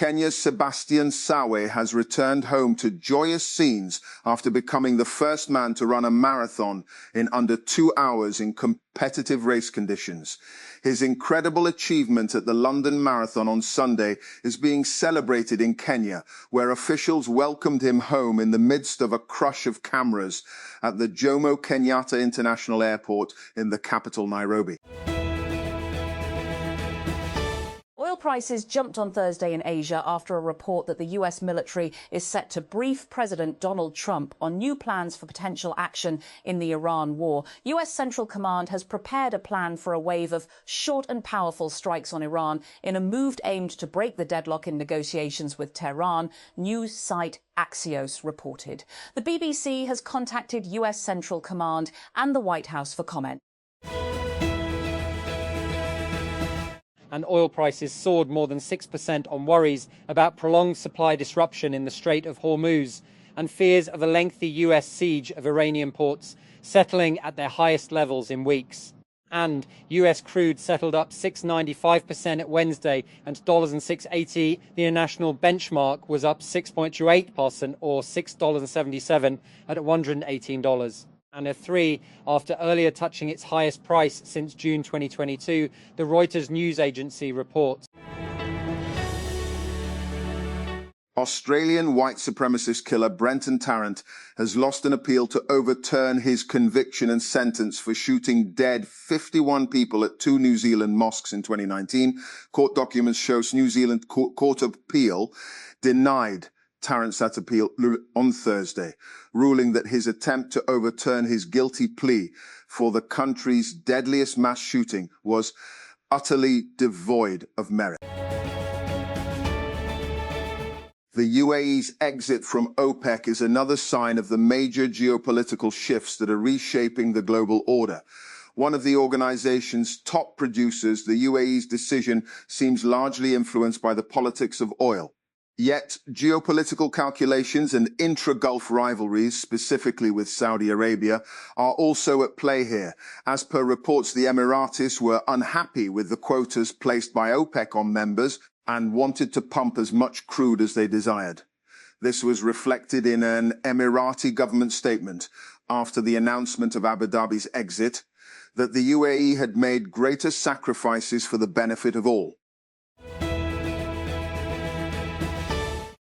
Kenya's Sebastian Sawe has returned home to joyous scenes after becoming the first man to run a marathon in under 2 hours in competitive race conditions. His incredible achievement at the London Marathon on Sunday is being celebrated in Kenya, where officials welcomed him home in the midst of a crush of cameras at the Jomo Kenyatta International Airport in the capital, Nairobi. Oil prices jumped on Thursday in Asia after a report that the US military is set to brief President Donald Trump on new plans for potential action in the Iran war. US Central Command has prepared a plan for a wave of short and powerful strikes on Iran in a move aimed to break the deadlock in negotiations with Tehran, news site Axios reported. The BBC has contacted US Central Command and the White House for comment. And oil prices soared more than 6% on worries about prolonged supply disruption in the Strait of Hormuz and fears of a lengthy US siege of Iranian ports settling at their highest levels in weeks. And US crude settled up 6.95% at Wednesday, and $6.80, the international benchmark, was up 6.28% or $6.77 at $118. And a 3 after earlier touching its highest price since June 2022, the Reuters news agency reports. Australian white supremacist killer Brenton Tarrant has lost an appeal to overturn his conviction and sentence for shooting dead 51 people at 2 New Zealand mosques in 2019. Court documents show New Zealand Court of Appeal denied Tarrant's that appeal on Thursday, ruling that his attempt to overturn his guilty plea for the country's deadliest mass shooting was utterly devoid of merit. The UAE's exit from OPEC is another sign of the major geopolitical shifts that are reshaping the global order. One of the organization's top producers, the UAE's decision seems largely influenced by the politics of oil. Yet, geopolitical calculations and intra-Gulf rivalries, specifically with Saudi Arabia, are also at play here. As per reports, the Emiratis were unhappy with the quotas placed by OPEC on members and wanted to pump as much crude as they desired. This was reflected in an Emirati government statement after the announcement of Abu Dhabi's exit, that the UAE had made greater sacrifices for the benefit of all.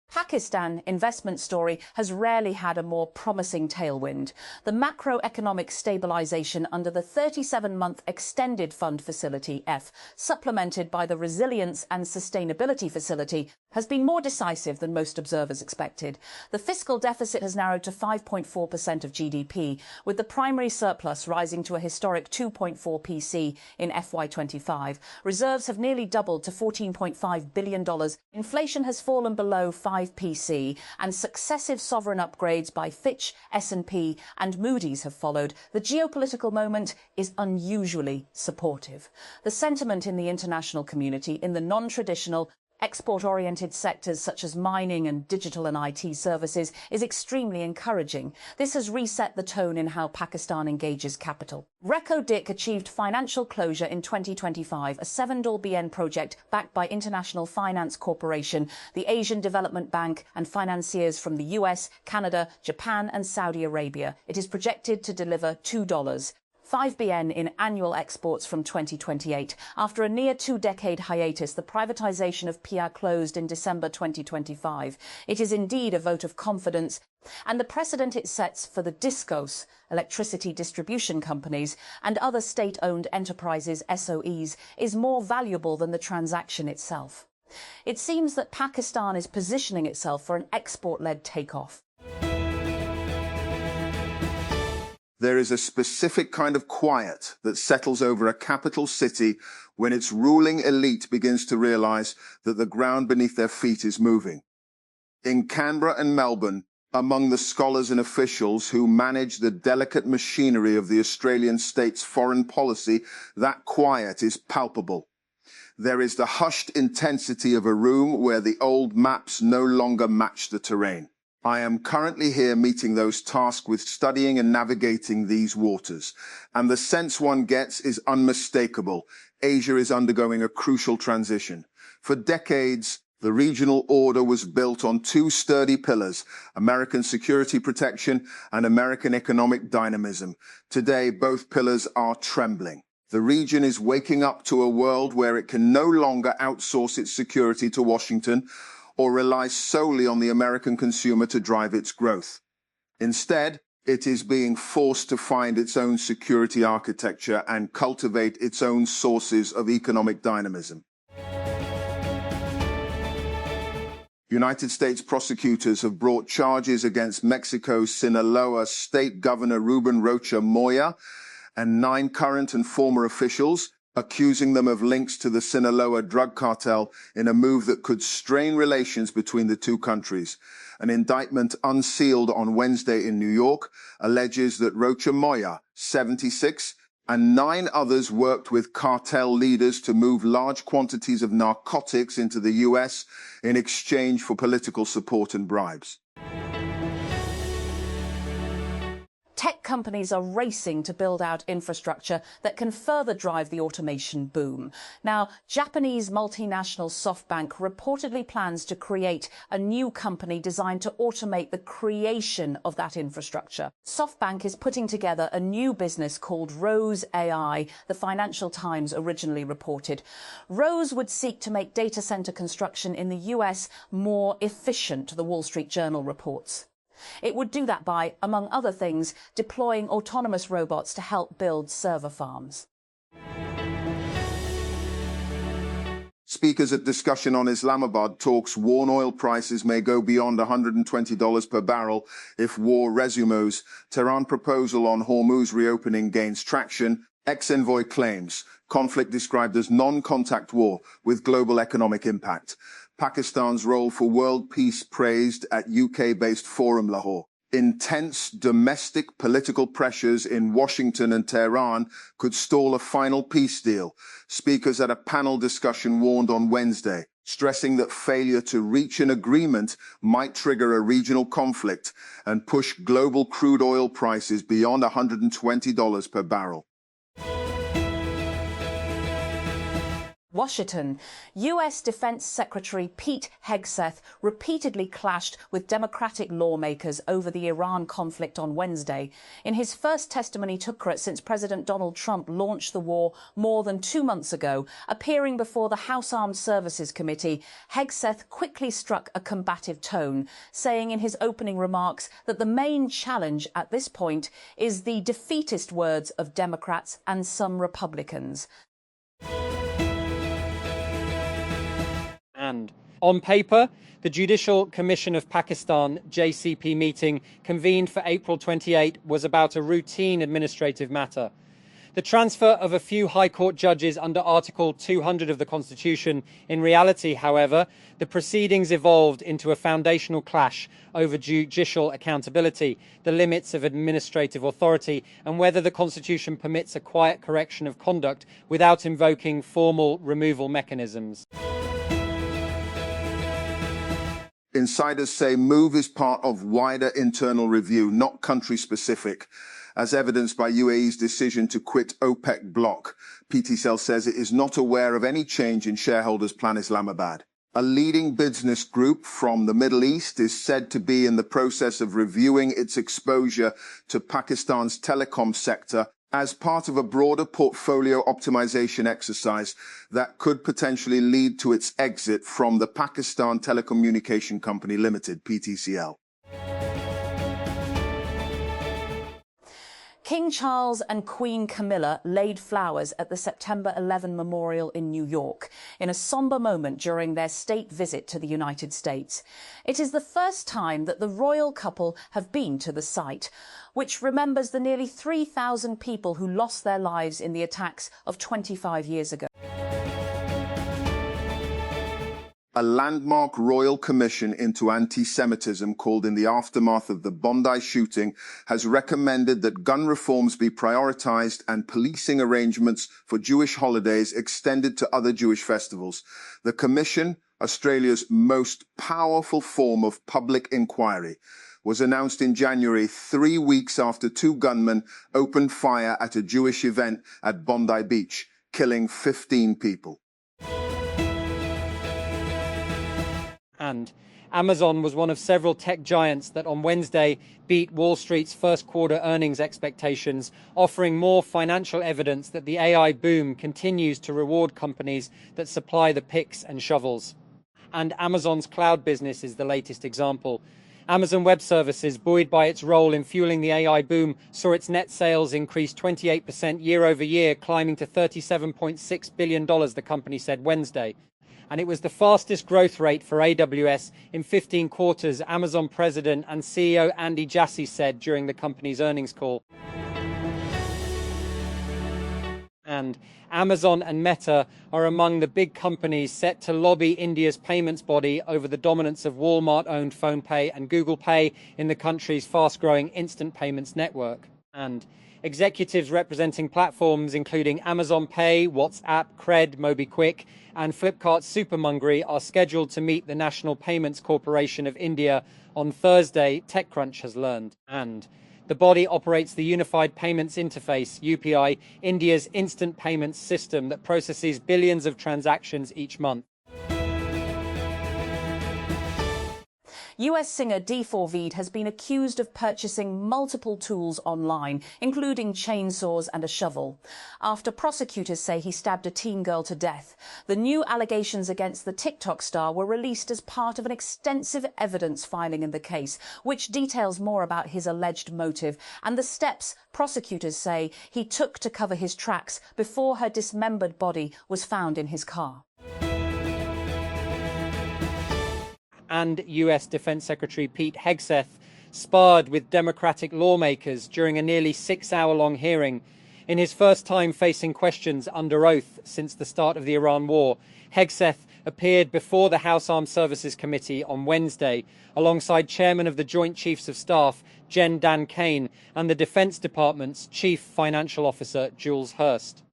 Pakistan investment story has rarely had a more promising tailwind. The macroeconomic stabilisation under the 37-month Extended Fund Facility, F, supplemented by the Resilience and Sustainability Facility, has been more decisive than most observers expected. The fiscal deficit has narrowed to 5.4% of GDP, with the primary surplus rising to a historic 2.4 PC in FY25. Reserves have nearly doubled to $14.5 billion. Inflation has fallen below 5 PC, and successive sovereign upgrades by Fitch, S&P and Moody's have followed. The geopolitical moment is unusually supportive. The sentiment in the international community in the non-traditional export-oriented sectors such as mining and digital and IT services is extremely encouraging. This has reset the tone in how Pakistan engages capital. Reko Diq achieved financial closure in 2025, a $7 billion project backed by International Finance Corporation, the Asian Development Bank and financiers from the US, Canada, Japan and Saudi Arabia. It is projected to deliver $2. 5 billion in annual exports from 2028. After a near 2-decade hiatus, the privatisation of PIA closed in December 2025. It is indeed a vote of confidence, and the precedent it sets for the DISCOs, electricity distribution companies, and other state-owned enterprises, SOEs, is more valuable than the transaction itself. It seems that Pakistan is positioning itself for an export-led takeoff. There is a specific kind of quiet that settles over a capital city when its ruling elite begins to realize that the ground beneath their feet is moving. In Canberra and Melbourne, among the scholars and officials who manage the delicate machinery of the Australian state's foreign policy, that quiet is palpable. There is the hushed intensity of a room where the old maps no longer match the terrain. I am currently here meeting those tasked with studying and navigating these waters, and the sense one gets is unmistakable. Asia is undergoing a crucial transition. For decades, The regional order was built on two sturdy pillars: American security protection and American economic dynamism. Today, both pillars are trembling. The region is waking up to a world where it can no longer outsource its security to Washington or rely solely on the American consumer to drive its growth. Instead, it is being forced to find its own security architecture and cultivate its own sources of economic dynamism. United States prosecutors have brought charges against Mexico's Sinaloa State Governor Ruben Rocha Moya and 9 current and former officials, accusing them of links to the Sinaloa drug cartel in a move that could strain relations between the two countries. An indictment unsealed on Wednesday in New York alleges that Rocha Moya, 76, and 9 others worked with cartel leaders to move large quantities of narcotics into the U.S. in exchange for political support and bribes. Tech companies are racing to build out infrastructure that can further drive the automation boom. Now, Japanese multinational SoftBank reportedly plans to create a new company designed to automate the creation of that infrastructure. SoftBank is putting together a new business called Rose AI, the Financial Times originally reported. Rose would seek to make data center construction in the US more efficient, the Wall Street Journal reports. It would do that by, among other things, deploying autonomous robots to help build server farms. Speakers at discussion on Islamabad talks warn oil prices may go beyond $120 per barrel if war resumes. Tehran proposal on Hormuz reopening gains traction. Ex-envoy claims conflict described as non-contact war with global economic impact. Pakistan's role for world peace praised at UK-based Forum Lahore. Intense domestic political pressures in Washington and Tehran could stall a final peace deal. Speakers at a panel discussion warned on Wednesday, stressing that failure to reach an agreement might trigger a regional conflict and push global crude oil prices beyond $120 per barrel. Washington. U.S. Defense Secretary Pete Hegseth repeatedly clashed with Democratic lawmakers over the Iran conflict on Wednesday. In his first testimony to Congress since President Donald Trump launched the war more than 2 months ago, appearing before the House Armed Services Committee, Hegseth quickly struck a combative tone, saying in his opening remarks that the main challenge at this point is the defeatist words of Democrats and some Republicans. And on paper, the Judicial Commission of Pakistan, JCP meeting convened for April 28 was about a routine administrative matter. The transfer of a few High Court judges under Article 200 of the Constitution. In reality, however, the proceedings evolved into a foundational clash over judicial accountability, the limits of administrative authority, and whether the Constitution permits a quiet correction of conduct without invoking formal removal mechanisms. Insiders say move is part of wider internal review, not country-specific, as evidenced by UAE's decision to quit OPEC bloc. PTCL says it is not aware of any change in shareholders' plan Islamabad. A leading business group from the Middle East is said to be in the process of reviewing its exposure to Pakistan's telecom sector as part of a broader portfolio optimization exercise that could potentially lead to its exit from the Pakistan Telecommunication Company Limited, PTCL. King Charles and Queen Camilla laid flowers at the September 11 memorial in New York in a somber moment during their state visit to the United States. It is the first time that the royal couple have been to the site, which remembers the nearly 3,000 people who lost their lives in the attacks of 25 years ago. A landmark royal commission into anti-Semitism called in the aftermath of the Bondi shooting has recommended that gun reforms be prioritized and policing arrangements for Jewish holidays extended to other Jewish festivals. The commission, Australia's most powerful form of public inquiry, was announced in January, 3 weeks after 2 gunmen opened fire at a Jewish event at Bondi Beach, killing 15 people. And Amazon was one of several tech giants that on Wednesday beat Wall Street's first quarter earnings expectations, offering more financial evidence that the AI boom continues to reward companies that supply the picks and shovels. And Amazon's cloud business is the latest example. Amazon Web Services, buoyed by its role in fueling the AI boom, saw its net sales increase 28% year over year, climbing to $37.6 billion, the company said Wednesday. And it was the fastest growth rate for AWS in 15 quarters, Amazon president and CEO Andy Jassy said during the company's earnings call. And Amazon and Meta are among the big companies set to lobby India's payments body over the dominance of Walmart-owned PhonePe and Google Pay in the country's fast-growing instant payments network. And executives representing platforms including Amazon Pay, WhatsApp, Cred, MobiKwik, and Flipkart's Supermungry are scheduled to meet the National Payments Corporation of India on Thursday, TechCrunch has learned. And the body operates the Unified Payments Interface, UPI, India's instant payments system that processes billions of transactions each month. US singer D4Vd has been accused of purchasing multiple tools online, including chainsaws and a shovel, after prosecutors say he stabbed a teen girl to death. The new allegations against the TikTok star were released as part of an extensive evidence filing in the case, which details more about his alleged motive and the steps prosecutors say he took to cover his tracks before her dismembered body was found in his car. And US Defense Secretary Pete Hegseth sparred with Democratic lawmakers during a nearly 6-hour-long hearing. In his first time facing questions under oath since the start of the Iran war, Hegseth appeared before the House Armed Services Committee on Wednesday alongside Chairman of the Joint Chiefs of Staff, Jen Dan Kane, and the Defense Department's Chief Financial Officer, Jules Hurst.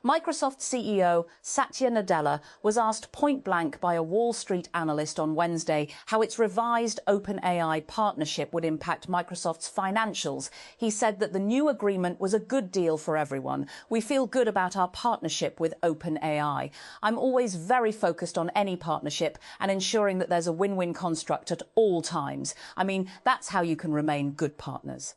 Microsoft CEO Satya Nadella was asked point-blank by a Wall Street analyst on Wednesday how its revised OpenAI partnership would impact Microsoft's financials. He said that the new agreement was a good deal for everyone. We feel good about our partnership with OpenAI. I'm always very focused on any partnership and ensuring that there's a win-win construct at all times. I mean, that's how you can remain good partners.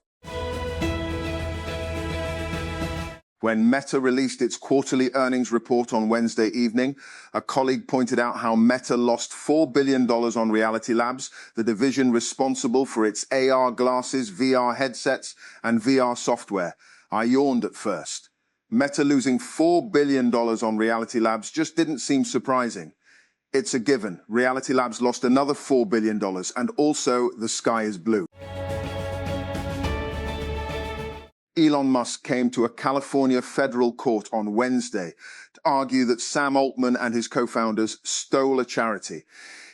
When Meta released its quarterly earnings report on Wednesday evening, a colleague pointed out how Meta lost $4 billion on Reality Labs, the division responsible for its AR glasses, VR headsets, and VR software. I yawned at first. Meta losing $4 billion on Reality Labs just didn't seem surprising. It's a given. Reality Labs lost another $4 billion, and also the sky is blue. Elon Musk came to a California federal court on Wednesday to argue that Sam Altman and his co-founders stole a charity.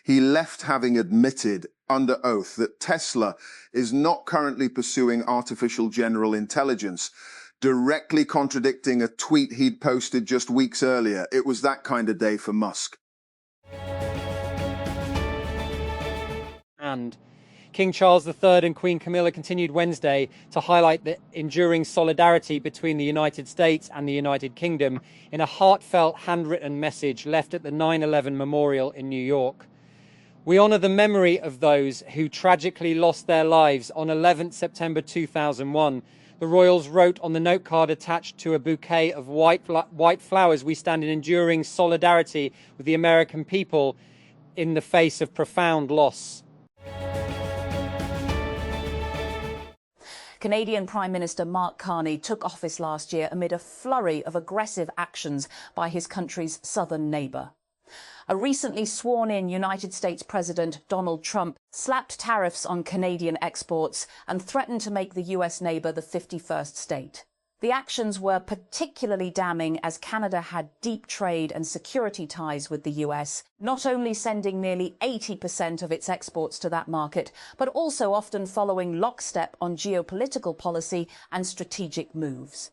He left having admitted under oath that Tesla is not currently pursuing artificial general intelligence, directly contradicting a tweet he'd posted just weeks earlier. It was that kind of day for Musk. And King Charles III and Queen Camilla continued Wednesday to highlight the enduring solidarity between the United States and the United Kingdom in a heartfelt handwritten message left at the 9/11 memorial in New York. We honour the memory of those who tragically lost their lives on 11th September 2001. The royals wrote on the note card attached to a bouquet of white flowers, "We stand in enduring solidarity with the American people in the face of profound loss." Canadian Prime Minister Mark Carney took office last year amid a flurry of aggressive actions by his country's southern neighbour. A recently sworn-in United States President Donald Trump slapped tariffs on Canadian exports and threatened to make the US neighbour the 51st state. The actions were particularly damning as Canada had deep trade and security ties with the US, not only sending nearly 80% of its exports to that market, but also often following lockstep on geopolitical policy and strategic moves.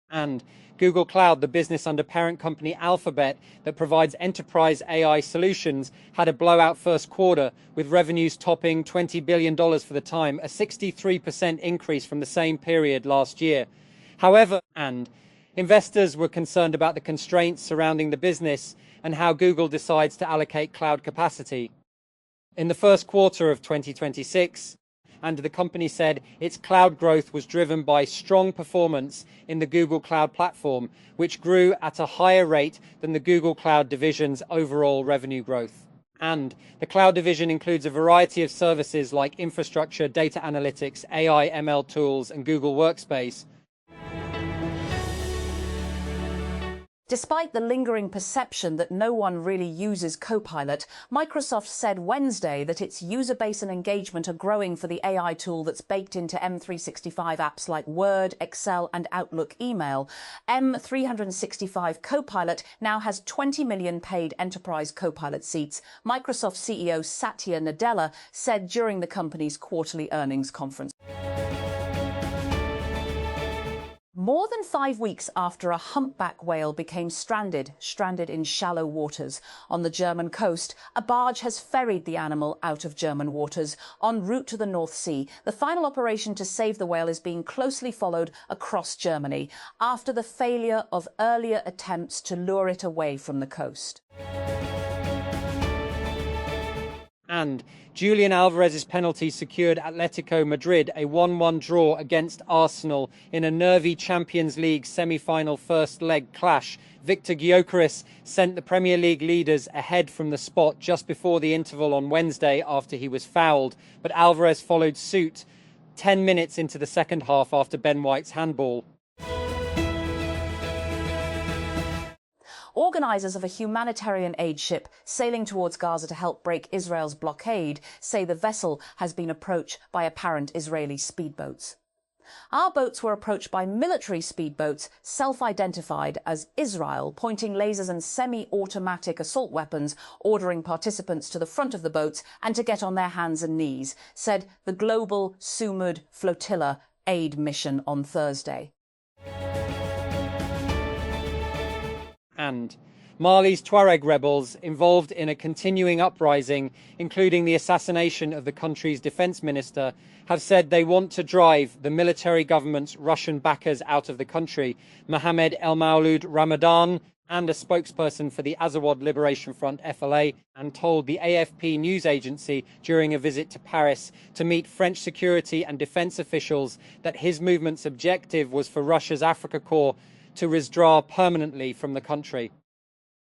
And Google Cloud, the business under parent company Alphabet that provides enterprise AI solutions, had a blowout first quarter, with revenues topping $20 billion for the time, a 63% increase from the same period last year. However, and Investors were concerned about the constraints surrounding the business and how Google decides to allocate cloud capacity. In the first quarter of 2026, and the company said its cloud growth was driven by strong performance in the Google Cloud Platform, which grew at a higher rate than the Google Cloud division's overall revenue growth. And the cloud division includes a variety of services like infrastructure, data analytics, AI, ML tools, and Google Workspace. Despite the lingering perception that no one really uses Copilot, Microsoft said Wednesday that its user base and engagement are growing for the AI tool that's baked into M365 apps like Word, Excel, and Outlook Email. M365 Copilot now has 20 million paid enterprise Copilot seats, Microsoft CEO Satya Nadella said during the company's quarterly earnings conference. More than 5 weeks after a humpback whale became stranded in shallow waters on the German coast, a barge has ferried the animal out of German waters en route to the North Sea. The final operation to save the whale is being closely followed across Germany after the failure of earlier attempts to lure it away from the coast. And Julian Alvarez's penalty secured Atletico Madrid a 1-1 draw against Arsenal in a nervy Champions League semi-final first leg clash. Victor Gyökeres sent the Premier League leaders ahead from the spot just before the interval on Wednesday after he was fouled, but Alvarez followed suit 10 minutes into the second half after Ben White's handball. Organisers of a humanitarian aid ship sailing towards Gaza to help break Israel's blockade say the vessel has been approached by apparent Israeli speedboats. Our boats were approached by military speedboats self-identified as Israel, pointing lasers and semi-automatic assault weapons, ordering participants to the front of the boats and to get on their hands and knees, said the global Sumud Flotilla aid mission on Thursday. And Mali's Tuareg rebels involved in a continuing uprising, including the assassination of the country's defense minister, have said they want to drive the military government's Russian backers out of the country. Mohammed El Maulud Ramadan, and a spokesperson for the Azawad Liberation Front FLA, and told the AFP news agency during a visit to Paris to meet French security and defense officials that his movement's objective was for Russia's Africa Corps to withdraw permanently from the country.